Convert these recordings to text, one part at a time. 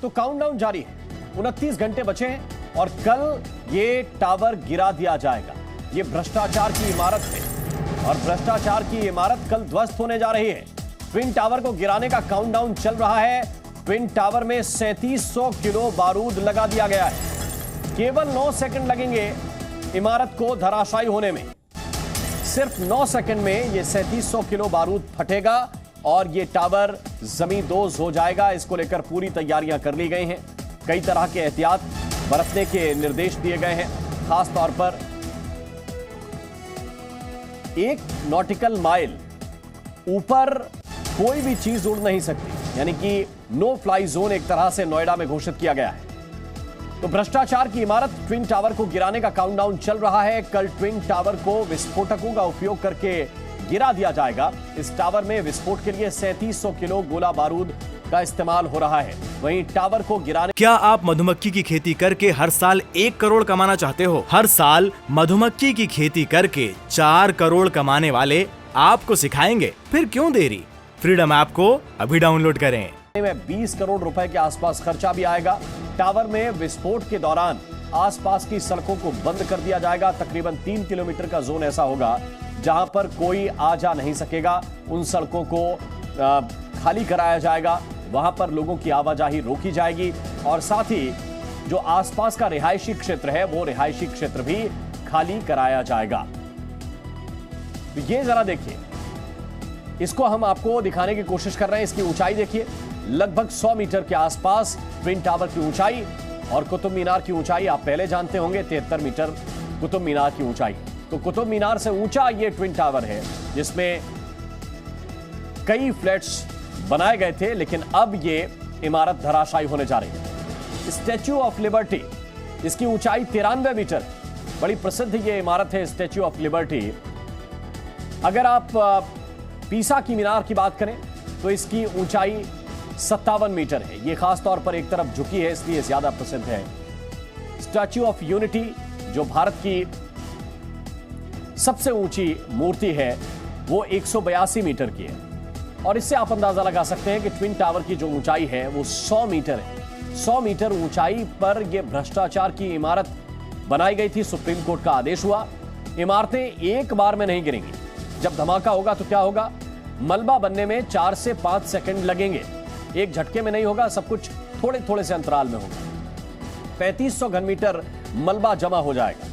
तो काउंटडाउन जारी है, 29 घंटे बचे हैं और कल ये टावर गिरा दिया जाएगा। ये भ्रष्टाचार की इमारत है और भ्रष्टाचार की इमारत कल ध्वस्त होने जा रही है। ट्विन टावर को गिराने का काउंटडाउन चल रहा है। ट्विन टावर में 3700 किलो बारूद लगा दिया गया है। केवल 9 सेकंड लगेंगे इमारत को धराशायी होने में। सिर्फ 9 सेकंड में ये 3700 किलो बारूद फटेगा और ये टावर जमींदोज हो जाएगा। इसको लेकर पूरी तैयारियां कर ली गई हैं। कई तरह के एहतियात बरतने के निर्देश दिए गए हैं। खास तौर पर 1 नॉटिकल माइल ऊपर कोई भी चीज उड़ नहीं सकती, यानी कि नो फ्लाई जोन एक तरह से नोएडा में घोषित किया गया है। तो भ्रष्टाचार की इमारत ट्विन टावर को गिराने का काउंटडाउन चल रहा है। कल ट्विन टावर को विस्फोटकों का उपयोग करके गिरा दिया जाएगा। इस टावर में विस्फोट के लिए 3700 किलो गोला बारूद का इस्तेमाल हो रहा है। वहीं टावर को गिराने। क्या आप मधुमक्खी की खेती करके हर साल 1 करोड़ कमाना चाहते हो? हर साल मधुमक्खी की खेती करके 4 करोड़ कमाने वाले आपको सिखाएंगे। फिर क्यों देरी? फ्रीडम ऐप को अभी डाउनलोड करें। में 20 करोड़ रुपए के आसपास खर्चा भी आएगा। टावर में विस्फोट के दौरान आसपास की सड़कों को बंद कर दिया जाएगा। तकरीबन 3 किलोमीटर का जोन ऐसा होगा जहां पर कोई आ जा नहीं सकेगा। उन सड़कों को खाली कराया जाएगा। वहां पर लोगों की आवाजाही रोकी जाएगी और साथ ही जो आसपास का रिहायशी क्षेत्र है वो रिहायशी क्षेत्र भी खाली कराया जाएगा। तो ये जरा देखिए, इसको हम आपको दिखाने की कोशिश कर रहे हैं। इसकी ऊंचाई देखिए, लगभग 100 मीटर के आसपास ट्विन टावर की ऊंचाई। और कुतुब मीनार की ऊंचाई आप पहले जानते होंगे, 73 मीटर कुतुब मीनार की ऊंचाई। तो कुतुब मीनार से ऊंचा ये ट्विन टावर है, जिसमें कई फ्लैट्स बनाए गए थे, लेकिन अब ये इमारत धराशायी होने जा रही है। स्टैच्यू ऑफ लिबर्टी, इसकी ऊंचाई 93 मीटर, बड़ी प्रसिद्ध ये इमारत है स्टैच्यू ऑफ लिबर्टी। अगर आप पीसा की मीनार की बात करें तो इसकी ऊंचाई 57 मीटर है। यह खास तौर पर एक तरफ झुकी है, इसलिए ज्यादा प्रसिद्ध है। स्टैच्यू ऑफ यूनिटी जो भारत की सबसे ऊंची मूर्ति है वो 182 मीटर की है और इससे आप अंदाजा लगा सकते हैं कि ट्विन टावर की जो ऊंचाई है वो 100 मीटर है। 100 मीटर ऊंचाई पर यह भ्रष्टाचार की इमारत बनाई गई थी। सुप्रीम कोर्ट का आदेश हुआ, इमारतें एक बार में नहीं गिरेंगी। जब धमाका होगा तो क्या होगा? मलबा बनने में 4 से 5 सेकंड लगेंगे। एक झटके में नहीं होगा, सब कुछ थोड़े थोड़े से अंतराल में होगा। 3500 घन मीटर मलबा जमा हो जाएगा।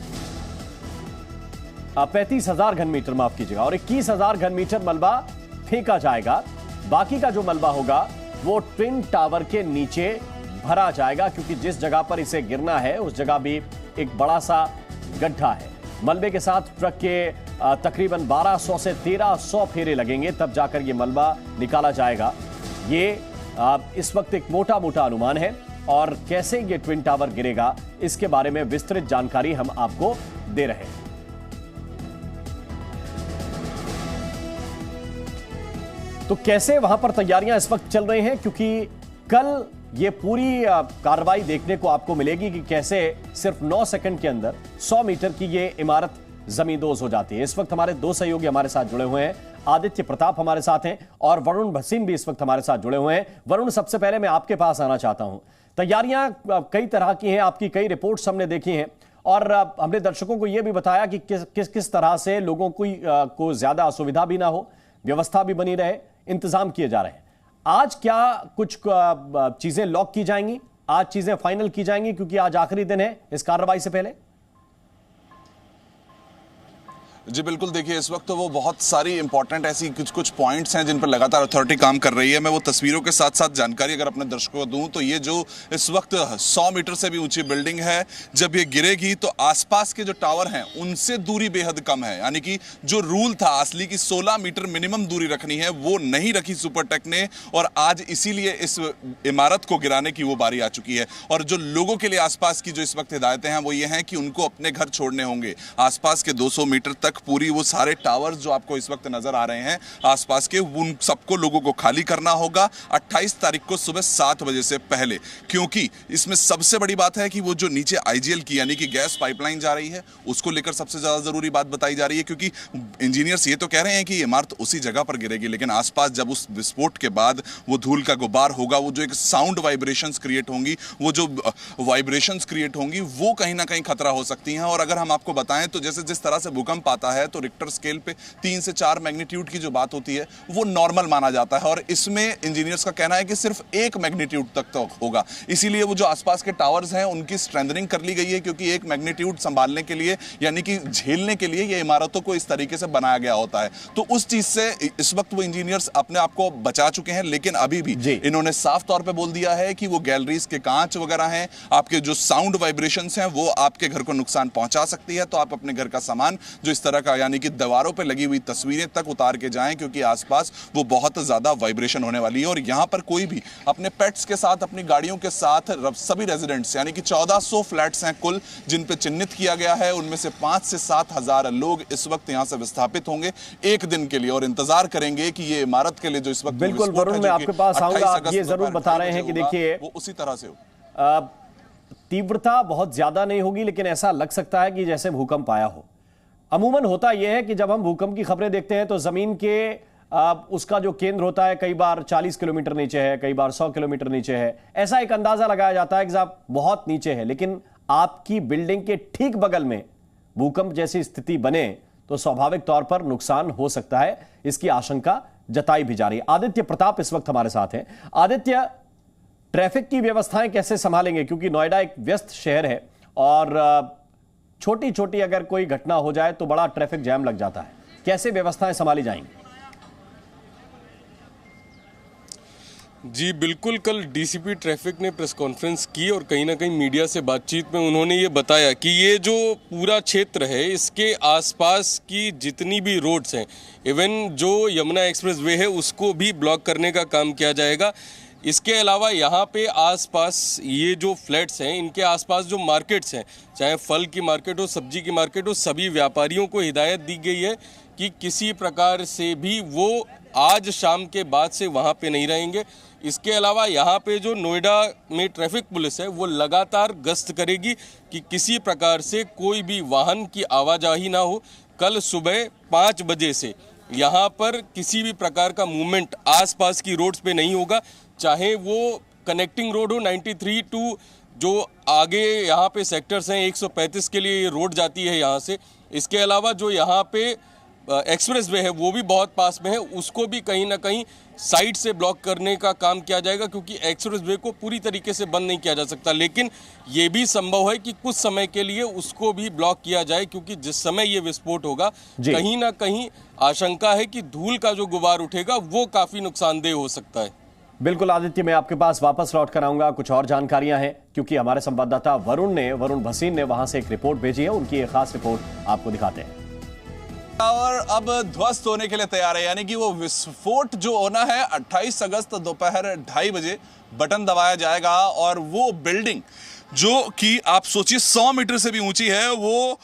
35,000 घन मीटर माफ कीजिएगा, और 21,000 घन मीटर मलबा फेंका जाएगा। बाकी का जो मलबा होगा वो ट्विन टावर के नीचे भरा जाएगा, क्योंकि जिस जगह पर इसे गिरना है उस जगह भी एक बड़ा सा गड्ढा है। मलबे के साथ ट्रक के तकरीबन 1200 से 1300 फेरे लगेंगे, तब जाकर ये मलबा निकाला जाएगा। ये इस वक्त एक मोटा मोटा अनुमान है और कैसे ये ट्विन टावर गिरेगा इसके बारे में विस्तृत जानकारी हम आपको दे रहे हैं। तो कैसे वहां पर तैयारियां इस वक्त चल रही हैं, क्योंकि कल ये पूरी कार्रवाई देखने को आपको मिलेगी कि कैसे सिर्फ 9 सेकंड के अंदर 100 मीटर की ये इमारत जमींदोज हो जाती है। इस वक्त हमारे 2 सहयोगी हमारे साथ जुड़े हुए हैं। आदित्य प्रताप हमारे साथ हैं और वरुण भसीन भी इस वक्त हमारे साथ जुड़े हुए हैं। वरुण, सबसे पहले मैं आपके पास आना चाहता हूं। तैयारियां कई तरह की हैं, आपकी कई रिपोर्ट्स हमने देखी हैं और हमने दर्शकों को यह भी बताया कि किस तरह से लोगों को ज्यादा असुविधा भी ना हो, व्यवस्था भी बनी रहे, इंतजाम किए जा रहे हैं। आज क्या कुछ चीजें लॉक की जाएंगी, आज चीजें फाइनल की जाएंगी, क्योंकि आज आखिरी दिन है इस कार्रवाई से पहले? जी बिल्कुल, देखिए इस वक्त तो वो बहुत सारी इंपॉर्टेंट ऐसी कुछ पॉइंट्स हैं जिन पर लगातार अथॉरिटी काम कर रही है। मैं वो तस्वीरों के साथ साथ जानकारी अगर अपने दर्शकों को दूं तो ये जो इस वक्त 100 मीटर से भी ऊंची बिल्डिंग है, जब ये गिरेगी तो आसपास के जो टावर हैं उनसे दूरी बेहद कम है। यानी कि जो रूल था असली की 16 मीटर मिनिमम दूरी रखनी है, वो नहीं रखी सुपरटेक ने और आज इसीलिए इस इमारत को गिराने की वो बारी आ चुकी है। और जो लोगों के लिए आसपास की जो इस वक्त हिदायतें हैं वो ये हैं कि उनको अपने घर छोड़ने होंगे। आसपास के 200 मीटर तक तक पूरी वो सारे टावर्स जो आपको इस वक्त नजर आ रहे हैं आसपास के, उन सबको लोगों को खाली करना होगा 28 तारीख को सुबह 7 बजे से पहले। क्योंकि इसमें सबसे बड़ी बात है कि वो जो नीचे IGL की यानी कि गैस पाइपलाइन जा रही है उसको लेकर सबसे ज्यादा जरूरी बात बताई जा रही है, क्योंकि इंजीनियर्स ये तो कह रहे हैं कि इमारत उसी जगह पर गिरेगी, लेकिन आसपास जब उस विस्फोट के बाद वो धूल का गुबार होगा, वो जो एक साउंड वाइब्रेशंस क्रिएट होंगी, वो जो वाइब्रेशंस क्रिएट होंगी, वो कहीं ना कहीं खतरा हो सकती हैं। और अगर हम आपको बताएं तो जैसे जिस तरह से भूकंप आता है तो रिक्टर स्केल पे 3 से 4 मैग्नीट्यूड की जो बात होती है वो नॉर्मल माना जाता है, और इसमें इंजीनियर्स का कहना है कि सिर्फ 1 मैग्नीट्यूड तक तो होगा। इसीलिए वो जो आसपास के टावर्स हैं उनकी स्ट्रेंथनिंग कर ली गई है, क्योंकि 1 मैग्नीट्यूड संभालने के लिए यानी कि झेलने के लिए ये इमारतों को इस तरीके से बनाया गया होता है। तो उस चीज से इस वक्त वो इंजीनियर्स अपने आप को बचा चुके हैं, लेकिन अभी भी इन्होंने साफ तौर पे बोल दिया है कि वो गैलरीज के कांच वगैरह हैं, आपके जो साउंड वाइब्रेशंस हैं वो आपके घर को नुकसान पहुंचा सकती है। तो आप अपने घर का सामान जो इस तरह का यानी कि दीवारों पे लगी हुई तस्वीरें तक उतार के जाएं, क्योंकि आसपास वो बहुत ज्यादा वाइब्रेशन होने वाली है। और यहां पर कोई भी अपने पेट्स के साथ, अपनी गाड़ियों के साथ, सभी रेजिडेंट्स यानी कि 1400 फ्लैट्स हैं कुल जिन पे चिन्हित किया गया है, उनमें से 5 से 7 हजार लोग इस वक्त यहां से विस्थापित होंगे एक दिन के लिए और इंतजार करेंगे कि ये इमारत के लिए जो इस वक्त बिल्कुल वरुण, मैं आपके पास आऊंगा। आप ये जरूर बता रहे हैं कि देखिए वो उसी तरह से हो, तीव्रता बहुत ज्यादा नहीं होगी, लेकिन ऐसा लग सकता है कि जैसे भूकंप आया हो। अमूमन होता यह है कि जब हम भूकंप की खबरें देखते हैं तो जमीन के उसका जो केंद्र होता है कई बार 40 किलोमीटर नीचे है, कई बार 100 किलोमीटर नीचे है, ऐसा एक अंदाजा लगाया जाता है कि साहब बहुत नीचे है। लेकिन आपकी बिल्डिंग के ठीक बगल में भूकंप जैसी स्थिति बने तो स्वाभाविक तौर पर नुकसान हो सकता है, इसकी आशंका जताई भी जा रही है। आदित्य प्रताप इस वक्त हमारे साथ हैं। आदित्य, ट्रैफिक की व्यवस्थाएं कैसे संभालेंगे, क्योंकि नोएडा एक व्यस्त शहर है और छोटी छोटी अगर कोई घटना हो जाए तो बड़ा ट्रैफिक जैम लग जाता है, कैसे व्यवस्थाएं संभाली जाएंगी? जी बिल्कुल, कल डीसीपी ट्रैफिक ने प्रेस कॉन्फ्रेंस की और कहीं ना कहीं मीडिया से बातचीत में उन्होंने ये बताया कि ये जो पूरा क्षेत्र है इसके आसपास की जितनी भी रोड्स हैं, इवन जो यमुना एक्सप्रेस वे है उसको भी ब्लॉक करने का काम किया जाएगा। इसके अलावा यहाँ पे आसपास ये जो फ्लैट्स हैं इनके आसपास जो मार्केट्स हैं, चाहे फल की मार्केट हो, सब्जी की मार्केट हो, सभी व्यापारियों को हिदायत दी गई है कि किसी प्रकार से भी वो आज शाम के बाद से वहाँ पे नहीं रहेंगे। इसके अलावा यहाँ पे जो नोएडा में ट्रैफिक पुलिस है वो लगातार गश्त करेगी कि किसी प्रकार से कोई भी वाहन की आवाजाही ना हो। कल सुबह 5 बजे से यहाँ पर किसी भी प्रकार का मूवमेंट आसपास की रोड्स पे नहीं होगा, चाहे वो कनेक्टिंग रोड हो 93 टू जो आगे यहाँ पे सेक्टर्स हैं 135 के लिए ये रोड जाती है यहाँ से। इसके अलावा जो यहाँ पे एक्सप्रेस वे है वो भी बहुत पास में है, उसको भी कहीं ना कहीं साइड से ब्लॉक करने का काम किया जाएगा, क्योंकि एक्सप्रेस वे को पूरी तरीके से बंद नहीं किया जा सकता, लेकिन ये भी संभव है कि कुछ समय के लिए उसको भी ब्लॉक किया जाए, क्योंकि जिस समय ये विस्फोट होगा कहीं ना कहीं आशंका है कि धूल का जो गुबार उठेगा वो काफी नुकसानदेह हो सकता है। बिल्कुल आदित्य, मैं आपके पास वापस लौट कर आऊंगा। कुछ और जानकारियां हैं क्योंकि हमारे संवाददाता वरुण भसीन ने वहां से एक रिपोर्ट भेजी है, उनकी एक खास रिपोर्ट आपको दिखाते हैं। और अब ध्वस्त होने के लिए तैयार है, यानी कि वो विस्फोट जो होना है 28 अगस्त दोपहर 2:30 बजे बटन दबाया जाएगा और वो बिल्डिंग जो कि आप सोचिए 100 मीटर से भी ऊंची है वो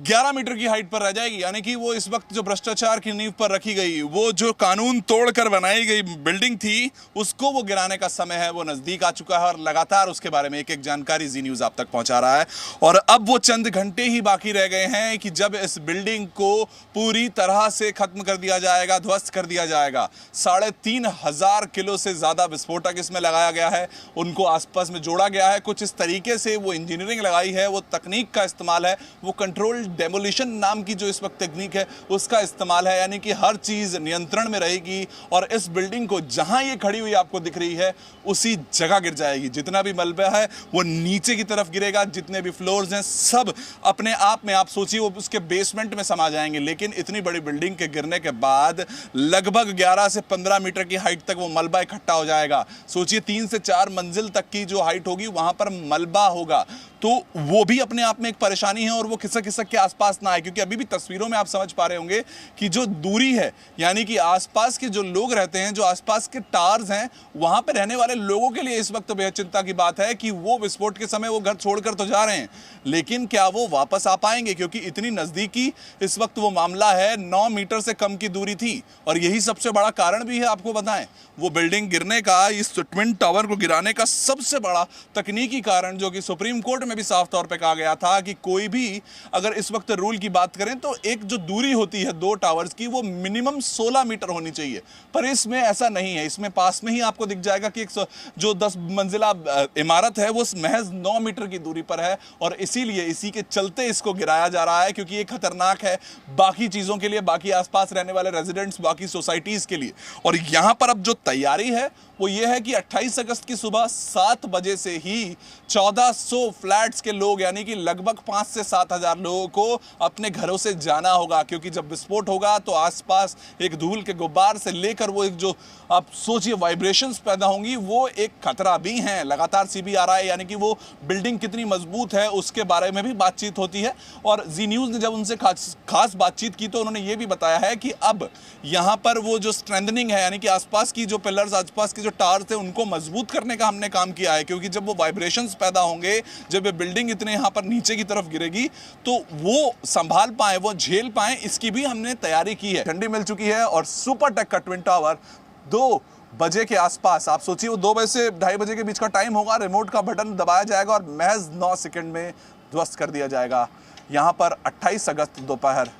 11 मीटर की हाइट पर रह जाएगी। यानी कि वो इस वक्त जो भ्रष्टाचार की नींव पर रखी गई, वो जो कानून तोड़कर बनाई गई बिल्डिंग थी, उसको वो गिराने का समय है, वो नजदीक आ चुका है और लगातार उसके बारे में एक एक जानकारी जी न्यूज आप तक पहुंचा रहा है। और अब वो चंद घंटे ही बाकी रह गए हैं कि जब इस बिल्डिंग को पूरी तरह से खत्म कर दिया जाएगा, ध्वस्त कर दिया जाएगा। 3,500 किलो से ज्यादा विस्फोटक इसमें लगाया गया है, उनको आसपास में जोड़ा गया है। कुछ इस तरीके से वो इंजीनियरिंग लगाई है, वो तकनीक का इस्तेमाल है, वो कंट्रोल डेमोलिशन नाम की जो इस वक्त तकनीक है उसका इस्तेमाल है, यानी कि हर चीज नियंत्रण में रहेगी और इस बिल्डिंग को जहां ये खड़ी हुई आपको दिख रही है उसी जगह गिर जाएगी। जितना भी मलबा है वो नीचे की तरफ गिरेगा, जितने भी फ्लोर्स हैं सब अपने आप में, आप सोचिए वो उसके बेसमेंट में समा जाएंगे। लेकिन इतनी बड़ी बिल्डिंग के गिरने के बाद लगभग 11 से 15 मीटर की हाइट तक वो मलबा इकट्ठा हो जाएगा। सोचिए 3 से 4 मंजिल तक की जो हाइट होगी वहां पर मलबा होगा। तो वो भी अपने आप में एक परेशानी है और वो खिसक खिसक के आसपास ना आए, क्योंकि अभी भी तस्वीरों में आप समझ पा रहे होंगे कि जो दूरी है, यानी कि आसपास के जो लोग रहते हैं, जो आसपास के टावर्स हैं, वहां पे रहने वाले लोगों के लिए इस वक्त बेहद चिंता की बात है कि वो विस्फोट के समय वो घर छोड़कर तो जा रहे हैं, लेकिन क्या वो वापस आ पाएंगे, क्योंकि इतनी नजदीकी इस वक्त वो मामला है। 9 मीटर से कम की दूरी थी और यही सबसे बड़ा कारण भी है। आपको बताएं, वो बिल्डिंग गिरने का, इस ट्विन टावर को गिराने का सबसे बड़ा तकनीकी कारण, जो कि सुप्रीम कोर्ट में भी साफ तौर पे कहा गया था कि कोई भी अगर इस वक्त रूल की बात करें तो एक जो दूरी होती है 2 टावर्स की, वो मिनिमम 16 मीटर होनी चाहिए, पर इसमें ऐसा नहीं है। इसमें पास में ही आपको दिख जाएगा कि एक जो 10 मंजिला इमारत है वो महज 9 मीटर की दूरी पर है और इसीलिए इसी के चलते इसको गिराया जा रहा है, क्योंकि ये खतरनाक है बाकी चीजों के लिए, बाकी आसपास रहने वाले रेजिडेंट्स, बाकी सोसाइटीज के लिए। और यहां पर अब जो तैयारी है वो ये है कि 28 अगस्त की सुबह 7 बजे से ही 1400 फ्लैट्स के लोग, यानी कि लगभग 5 से 7 हजार लोगों को अपने घरों से जाना होगा, क्योंकि जब विस्फोट होगा तो आसपास एक धूल के गुब्बार से लेकर वो एक जो आप सोचिए वाइब्रेशंस पैदा होंगी, वो एक खतरा भी है। लगातार CBRI यानी कि वो बिल्डिंग कितनी मजबूत है उसके बारे में भी बातचीत होती है। और जी न्यूज़ ने जब उनसे खास बातचीत की तो उन्होंने ये भी बताया है कि अब यहाँ पर वो जो स्ट्रेंथनिंग है, यानी कि आसपास की जो पिलर्स, आसपास की जो टावर थे, उनको मजबूत करने का हमने काम किया है, क्योंकि जब वो वाइब्रेशंस पैदा होंगे, जब ये बिल्डिंग इतने यहाँ पर नीचे की तरफ गिरेगी तो वो संभाल पाए, वो झेल पाए, इसकी भी हमने तैयारी की है। ठंडी मिल चुकी है और सुपरटेक का ट्विन टावर 2 बजे के आसपास, आप सोचिए वो 2 बजे से 2:30 बजे के बीच का टाइम होगा, रिमोट का बटन दबाया जाएगा और महज 9 सेकंड में ध्वस्त कर दिया जाएगा। यहाँ पर 28 अगस्त दोपहर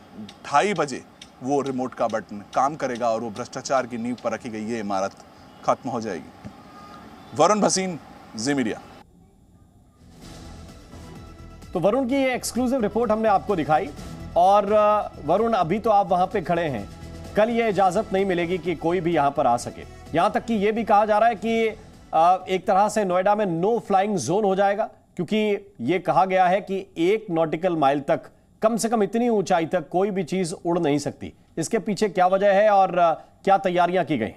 2:30 बजे वो रिमोट का बटन काम करेगा और वो भ्रष्टाचार की नींव पर रखी गई ये इमारत खत्म हो जाएगी। वरुण भसीन, जी मीडिया। तो वरुण की ये एक्सक्लूसिव रिपोर्ट हमने आपको दिखाई। और वरुण, अभी तो आप वहां पे खड़े हैं, कल ये इजाजत नहीं मिलेगी कि कोई भी यहां पर आ सके। यहां तक कि ये भी कहा जा रहा है कि एक तरह से नोएडा में नो फ्लाइंग जोन हो जाएगा, क्योंकि ये कहा गया है कि 1 नॉटिकल माइल तक, कम से कम इतनी ऊंचाई तक कोई भी चीज उड़ नहीं सकती। इसके पीछे क्या वजह है और क्या तैयारियां की गई?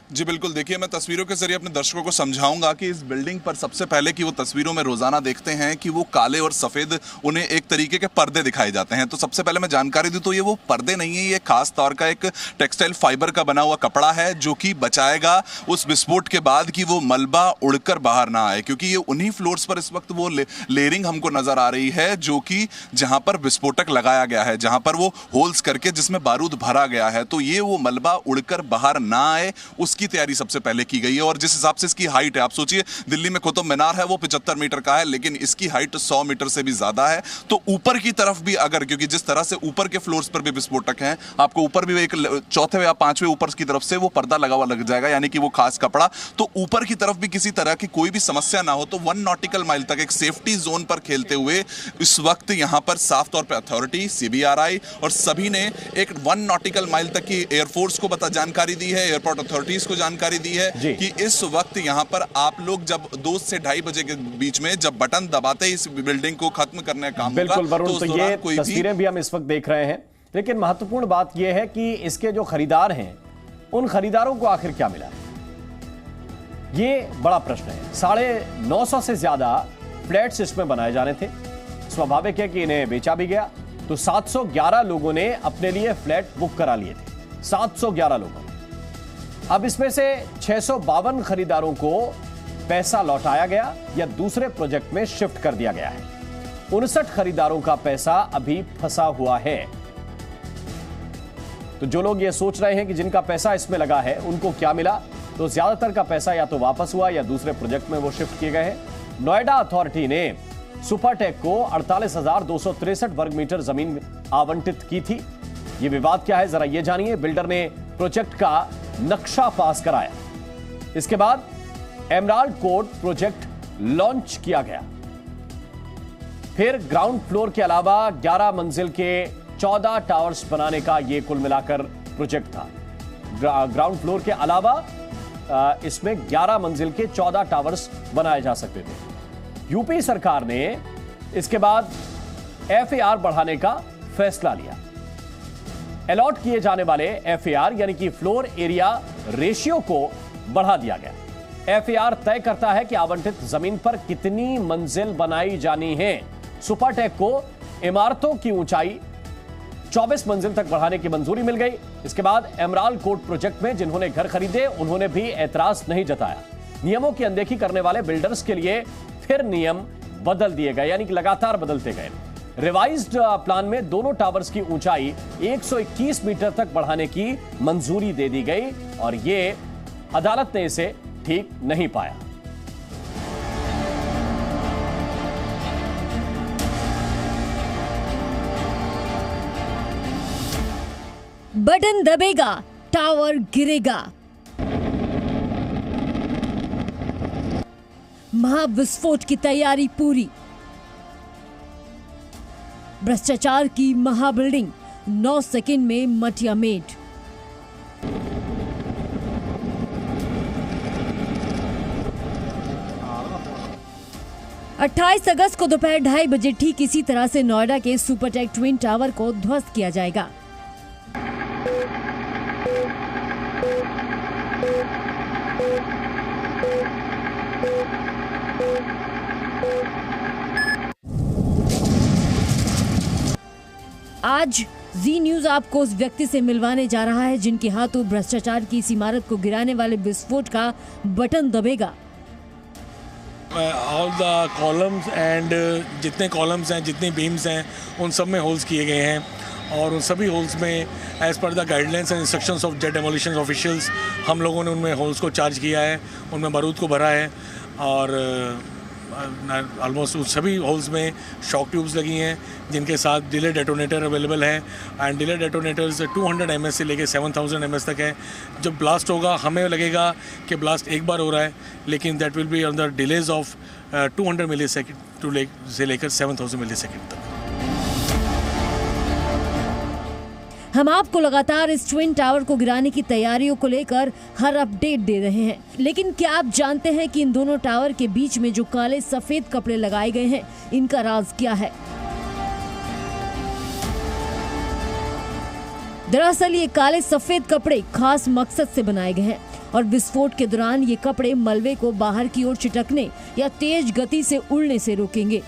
जी बिल्कुल, देखिए मैं तस्वीरों के जरिए अपने दर्शकों को समझाऊंगा कि इस बिल्डिंग पर सबसे पहले कि वो तस्वीरों में रोजाना देखते हैं कि वो काले और सफेद उन्हें एक तरीके के पर्दे दिखाए जाते हैं। तो सबसे पहले मैं जानकारी दूं तो ये वो पर्दे नहीं है, ये खास तौर का एक टेक्सटाइल फाइबर का बना हुआ कपड़ा है जो कि बचाएगा उस विस्फोट के बाद कि वो मलबा उड़कर बाहर ना आए, क्योंकि ये उन्हीं फ्लोर्स पर इस वक्त वो लेयरिंग हमको नजर आ रही है जो कि जहां पर विस्फोटक लगाया गया है, जहां पर वो होल्स करके जिसमें बारूद भरा गया है, तो ये वो मलबा उड़कर बाहर ना आए उसकी तैयारी सबसे पहले की गई है। और जिस हिसाब से इसकी हाइट है, आप सोचिए दिल्ली में कुतुब मीनार है वो 75 मीटर का है, लेकिन इसकी हाइट 100 मीटर से भी ज्यादा है। तो ऊपर की तरफ भी अगर, क्योंकि जिस तरह से ऊपर के फ्लोर्स पर भी विस्फोटक हैं, आपको ऊपर भी एक 4थे या 5वें ऊपर की तरफ से वो पर्दा लगा हुआ लग जाएगा, यानी कि वो खास कपड़ा। तो ऊपर की तरफ भी किसी तरह की कोई भी समस्या ना हो, तो 1 नॉटिकल माइल तक एक सेफ्टी जोन पर खेलते हुए इस वक्त यहां पर साफ तौर पर अथॉरिटी, CBRI और सभी ने एक 1 नॉटिकल माइल तक की एयरफोर्स को जानकारी दी है, एयरपोर्ट अथॉरिटीज को जानकारी दी है कि इस वक्त यहां पर आप लोग जब 2 से 2:30 बजे के बीच में जब बटन दबाते इस बिल्डिंग को खत्म करने का काम होगा। बिल्कुल वरुण, तो ये तस्वीरें भी हम इस वक्त देख रहे हैं, लेकिन महत्वपूर्ण बात यह है कि इसके जो खरीदार हैं उन खरीदारों को आखिर क्या मिला, ये बड़ा प्रश्न है। 950 से ज्यादा फ्लैट्स इसमें बनाए जाने थे, स्वाभाविक है कि इन्हें बेचा भी गया। तो 711 लोगों ने अपने लिए फ्लैट बुक करा लिए थे, 711 लोगों। अब इसमें से 652 खरीदारों को पैसा लौटाया गया या दूसरे प्रोजेक्ट में शिफ्ट कर दिया गया है। 59 खरीदारों का पैसा अभी फंसा हुआ है। तो जो लोग ये सोच रहे हैं कि जिनका पैसा इसमें लगा है उनको क्या मिला, तो ज्यादातर का पैसा या तो वापस हुआ या दूसरे प्रोजेक्ट में वो शिफ्ट किए गए हैं। नोएडा अथॉरिटी ने सुपरटेक को 48,263 वर्ग मीटर जमीन आवंटित की थी। ये विवाद क्या है जरा ये जानिए। बिल्डर ने प्रोजेक्ट का नक्शा पास कराया, इसके बाद एमराल्ड कोर्ट प्रोजेक्ट लॉन्च किया गया। फिर ग्राउंड फ्लोर के अलावा 11 मंजिल के 14 टावर्स बनाने का यह कुल मिलाकर प्रोजेक्ट था। ग्राउंड फ्लोर के अलावा इसमें 11 मंजिल के 14 टावर्स बनाए जा सकते थे। यूपी सरकार ने इसके बाद FAR बढ़ाने का फैसला लिया। अलॉट किए जाने वाले FAR यानी कि फ्लोर एरिया रेशियो को बढ़ा दिया गया। FAR तय करता है कि आवंटित जमीन पर कितनी मंजिल बनाई जानी है। सुपरटेक को इमारतों की ऊंचाई 24 मंजिल तक बढ़ाने की मंजूरी मिल गई। इसके बाद एमराल्ड कोर्ट प्रोजेक्ट में जिन्होंने घर खरीदे उन्होंने भी ऐतराज नहीं जताया। नियमों की अनदेखी करने वाले बिल्डर्स के लिए फिर नियम बदल दिए गए, यानी कि लगातार बदलते गए। रिवाइज्ड प्लान में दोनों टावर्स की ऊंचाई 121 मीटर तक बढ़ाने की मंजूरी दे दी गई और यह अदालत ने इसे ठीक नहीं पाया। बटन दबेगा, टावर गिरेगा। महाविस्फोट की तैयारी पूरी। भ्रष्टाचार की महाबिल्डिंग 9 सेकंड में मटियामेट। अट्ठाईस अगस्त को दोपहर 2:30 बजे ठीक इसी तरह से नोएडा के सुपरटेक ट्विन टावर को ध्वस्त किया जाएगा। आज जी न्यूज आपको उस व्यक्ति से मिलवाने जा रहा है जिनके हाथों भ्रष्टाचार की इस इमारत को गिराने वाले विस्फोट का बटन दबेगा। ऑल द कॉलम्स एंड जितने कॉलम्स हैं, जितने बीम्स हैं, उन सब में होल्स किए गए हैं और उन सभी होल्स में as per the guidelines and instructions of Jet Demolition officials हम लोगों ने उनमें होल्स को चार्ज किया है, उनमें बारूद को भरा है और ऑलमोस्ट उस सभी होल्स में शॉक ट्यूब्स लगी हैं जिनके साथ डिले डेटोनेटर अवेलेबल है एंड डिले डेटोनेटर्स 200 ms से लेके 7000 ms तक है। जब ब्लास्ट होगा हमें लगेगा कि ब्लास्ट एक बार हो रहा है, लेकिन that will be on the delays of 200 millisecond से लेकर 7000 मिलीसेकंड तक। हम आपको लगातार इस ट्विन टावर को गिराने की तैयारियों को लेकर हर अपडेट दे रहे हैं, लेकिन क्या आप जानते हैं कि इन दोनों टावर के बीच में जो काले सफेद कपड़े लगाए गए हैं, इनका राज क्या है? दरअसल ये काले सफेद कपड़े खास मकसद से बनाए गए हैं और विस्फोट के दौरान ये कपड़े मलबे को बाहर की ओर छिटकने या तेज गति से उड़ने से रोकेंगे।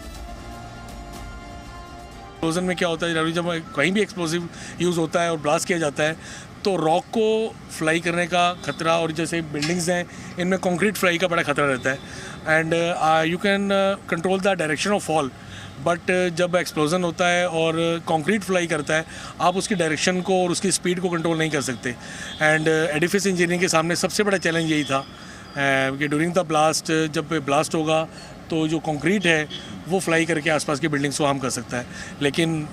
एक्सप्लोजन में क्या होता है, जब कहीं भी एक्सप्लोसिव यूज़ होता है और ब्लास्ट किया जाता है तो रॉक को फ्लाई करने का खतरा, और जैसे बिल्डिंग्स हैं इनमें कंक्रीट फ्लाई का बड़ा खतरा रहता है and you can control the direction of fall, but जब एक्सप्लोजन होता है और कंक्रीट फ्लाई करता है आप उसकी डायरेक्शन को और उसकी स्पीड को कंट्रोल नहीं कर सकते। एंड एडिफिस इंजीनियरिंग के सामने सबसे बड़ा चैलेंज यही था कि ड्यूरिंग द ब्लास्ट, जब ब्लास्ट होगा तो जो कंक्रीट है वो फ्लाई करके आसपास की बिल्डिंग्स को हार्म कर सकता है, लेकिन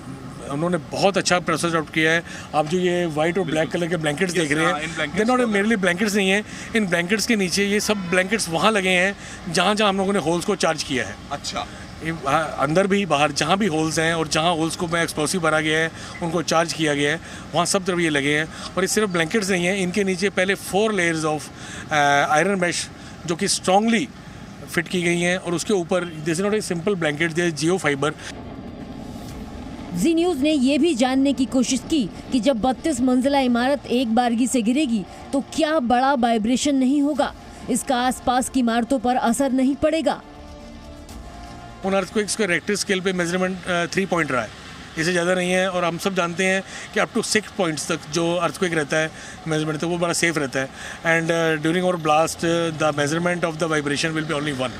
उन्होंने बहुत अच्छा प्रोसेस आउट किया है। आप जो ये वाइट और ब्लैक कलर के ब्लैंकेट्स देख रहे हैं, दे नॉट मेरली ब्लैंकेट्स नहीं है, इन ब्लैंकेट्स के नीचे ये सब ब्लैंकेट्स वहाँ लगे हैं जहाँ जहाँ हम लोगों ने होल्स को चार्ज किया है। अच्छा, अंदर भी बाहर जहाँ भी होल्स हैं और जहाँ होल्स को में एक्सप्लोसिव भरा गया है उनको चार्ज किया गया है, वहाँ सब तरफ ये लगे हैं। और ये सिर्फ ब्लैंकेट्स नहीं हैं, इनके नीचे पहले 4 लेयर्स ऑफ आयरन मैश जो कि स्ट्रांगली फिट की गई हैं और उसके ऊपर this is not a simple blanket, this is Jio fibre. Zee News ने यह भी जानने की कोशिश की कि जब 32 मंजिला इमारत एक बारगी से गिरेगी तो क्या बड़ा वाइब्रेशन नहीं होगा, इसका आसपास की इमारतों पर असर नहीं पड़ेगा। उन अर्थक्वेक्स के रेक्टर स्केल पे मेजरमेंट 3 पॉइंट रहा है, इससे ज़्यादा नहीं है। और हम सब जानते हैं कि अप टू 6 पॉइंट्स तक जो अर्थक्वेक रहता है मेजरमेंट, तो वो बड़ा सेफ रहता है। And during our blast the measurement of the vibration will be only 1।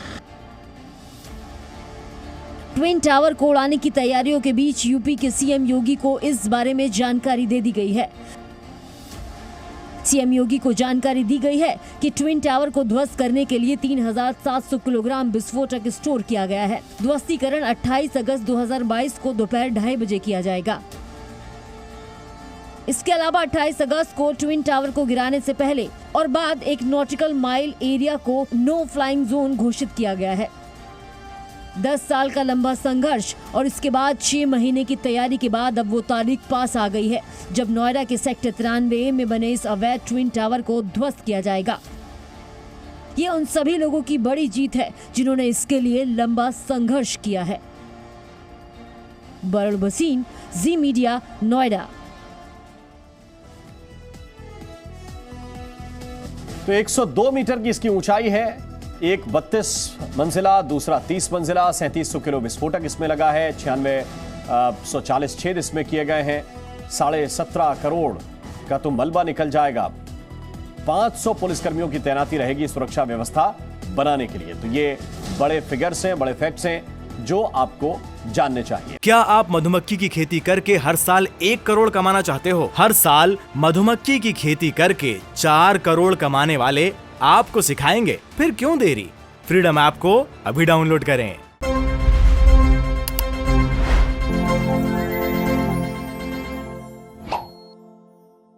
Twin tower को उड़ाने की तैयारियों के बीच यूपी के सीएम योगी को इस बारे में जानकारी दे दी गई है। सीएम योगी को जानकारी दी गई है कि ट्विन टावर को ध्वस्त करने के लिए 3700 किलोग्राम विस्फोटक स्टोर किया गया है। ध्वस्तीकरण 28 अगस्त 2022 को दोपहर 2:30 बजे किया जाएगा। इसके अलावा 28 अगस्त को ट्विन टावर को गिराने से पहले और बाद एक नॉटिकल माइल एरिया को नो फ्लाइंग जोन घोषित किया गया है। 10 साल का लंबा संघर्ष और इसके बाद 6 महीने की तैयारी के बाद अब वो तारीख पास आ गई है जब नोएडा के सेक्टर 93 में बने इस अवैध ट्विन टावर को ध्वस्त किया जाएगा। ये उन सभी लोगों की बड़ी जीत है जिन्होंने इसके लिए लंबा संघर्ष किया है। बरुण बसीन, जी मीडिया, नोएडा। तो 102 मीटर की इसकी ऊंचाई है, एक 32 मंजिला, दूसरा 30 मंजिला। 3700 किलो विस्फोटक इसमें लगा है, 96,140 छेद इसमें किए गए हैं। 17.5 करोड़ का तो मलबा निकल जाएगा। 500 पुलिसकर्मियों की तैनाती रहेगी सुरक्षा व्यवस्था बनाने के लिए। तो ये बड़े फिगर्स हैं, बड़े फैक्ट्स हैं जो आपको जानने चाहिए। क्या आप मधुमक्खी की खेती करके हर साल 1 करोड़ कमाना चाहते हो? हर साल मधुमक्खी की खेती करके 4 करोड़ कमाने वाले आपको सिखाएंगे। फिर क्यों देरी? फ्रीडम ऐप को अभी डाउनलोड करें।